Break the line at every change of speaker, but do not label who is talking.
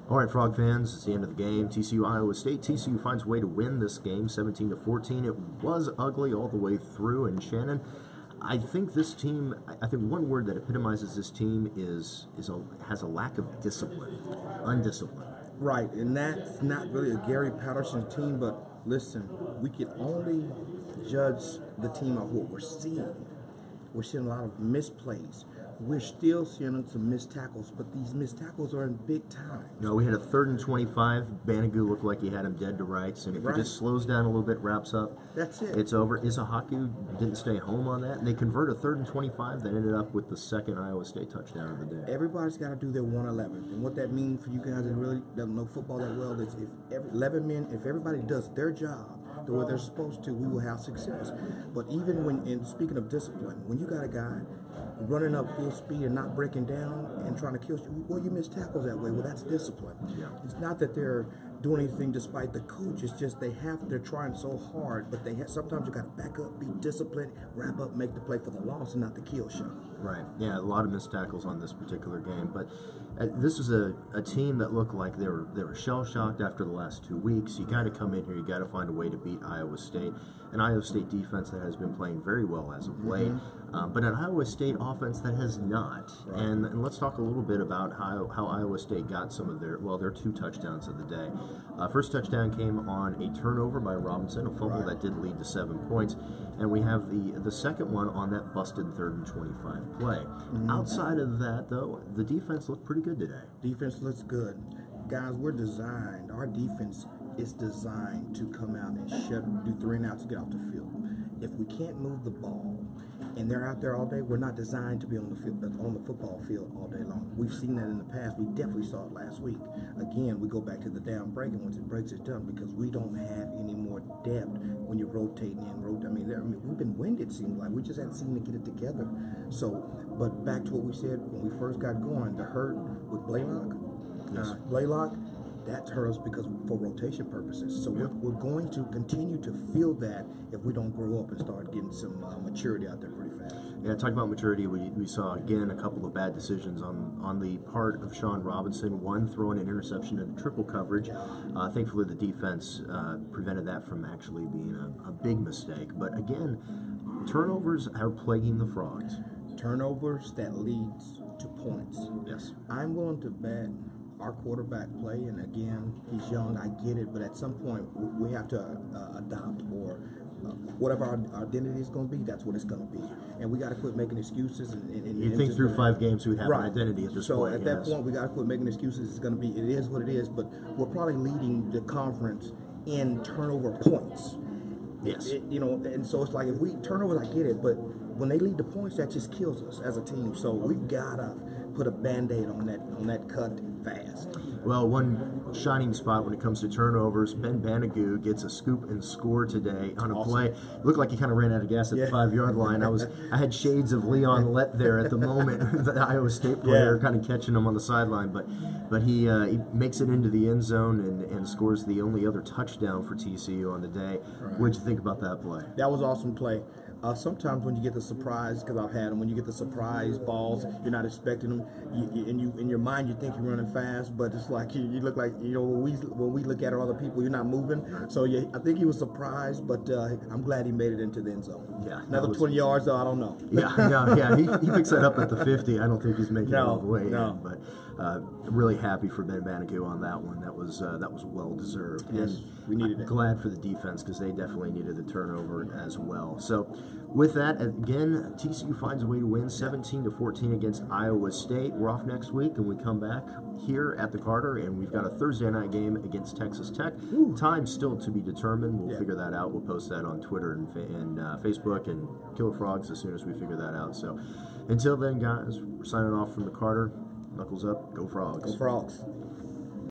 All right, Frog fans, it's the end of the game. TCU, Iowa State. TCU finds a way to win this game, 17-14. It was ugly all the way through, and Shannon, I think this team, I think one word that epitomizes this team has a lack of discipline, undisciplined.
Right, and that's not really a Gary Patterson team, but listen, we can only judge the team off what we're seeing. We're seeing a lot of misplays. We're still seeing some missed tackles, but these missed tackles are in big time.
No, we had a 3rd and 25. Banagoo looked like he had him dead to rights, and if he just slows down a little bit, wraps up,
that's it.
It's over. Isahaku didn't stay home on that, and they convert a 3rd and 25 that ended up with the 2nd Iowa State touchdown of the day.
Everybody's got to do their 111, and what that means for you guys that really don't know football that well is if everybody does their job the way they're supposed to, we will have success. But even when, speaking of discipline, when you got a guy running up full speed and not breaking down and trying to kill you, well, you miss tackles that way. Well, that's discipline.
Yeah.
It's not that they're doing anything despite the coach. It's just they're trying so hard, but sometimes you got to back up, be disciplined, wrap up, make the play for the loss and not the kill shot.
Right. Yeah, a lot of missed tackles on this particular game, but this is a team that looked like they were shell-shocked after the last 2 weeks. You got to come in here, you got to find a way to beat Iowa State, an Iowa State defense that has been playing very well as of late, but an Iowa State offense that has not. Right. And let's talk a little bit about how Iowa State got some of their 2 touchdowns of the day. First touchdown came on a turnover by Robinson, a fumble that did lead to 7 points, and we have the second one on that busted 3rd and 25 play. Outside of that, though, the defense looked pretty good today.
Defense looks good. Guys, our defense is designed to come out and do 3 and outs to get off the field. If we can't move the ball and they're out there all day, we're not designed to be on the football field all day long. We've seen that in the past. We definitely saw it last week. Again, we go back to the down break, and once it breaks, it's done, because we don't have any more depth when you're rotating in. We've been winded, it seems like. We just haven't seen to get it together. So, but back to what we said when we first got going, the hurt with Blaylock. Blaylock, that hurt us because for rotation purposes. So we're going to continue to feel that if we don't grow up and start getting some maturity out there pretty fast.
Yeah, talking about maturity, we saw again a couple of bad decisions on the part of Sean Robinson. One, throwing an interception in triple coverage. Thankfully, the defense prevented that from actually being a big mistake. But again, turnovers are plaguing the Frogs.
Turnovers that leads to points.
Yes.
I'm willing to bet our quarterback play, and again, he's young, I get it, but at some point we have to adopt, or whatever our identity is going to be, that's what it's going to be. And we got to quit making excuses.
You think through 5 games we'd have an identity at this point.
So at that point, we got to quit making excuses. It's going to be, it is what it is, but we're probably leading the conference in turnover points.
Yes.
And so it's like, if we turnovers, I get it, but when they lead the points, that just kills us as a team. So we've got to put a Band-Aid on that cut fast. Well,
one shining spot when it comes to turnovers, Ben Banagoo gets a scoop and score today on a play. Looked like he kind of ran out of gas at the 5-yard line. I had shades of Leon Lett there at the moment, the Iowa State player, kind of catching him on the sideline, but he makes it into the end zone and scores the only other touchdown for TCU on the day. Right. What'd you think about that play?
That was an awesome play. Sometimes when you get the surprise, because I've had them, when you get the surprise balls, you're not expecting them. In your mind, you think you're running fast, but it's like you look like, when we look at other people, you're not moving. So I think he was surprised, but I'm glad he made it into the end zone.
Yeah,
another 20 yards, though, I don't know.
He picks that up at the 50. I don't think he's making it all the way in, but really happy for Ben Banagoo on that one. That was well deserved.
Yes, we needed it.
Glad for the defense, because they definitely needed the turnover as well. So with that, again, TCU finds a way to win 17-14 against Iowa State. We're off next week, and we come back here at the Carter, and we've got a Thursday night game against Texas Tech. Time still to be determined. We'll figure that out. We'll post that on Twitter and Facebook and KillerFrogs as soon as we figure that out. So until then, guys, we're signing off from the Carter. Knuckles up. Go Frogs.
Go Frogs.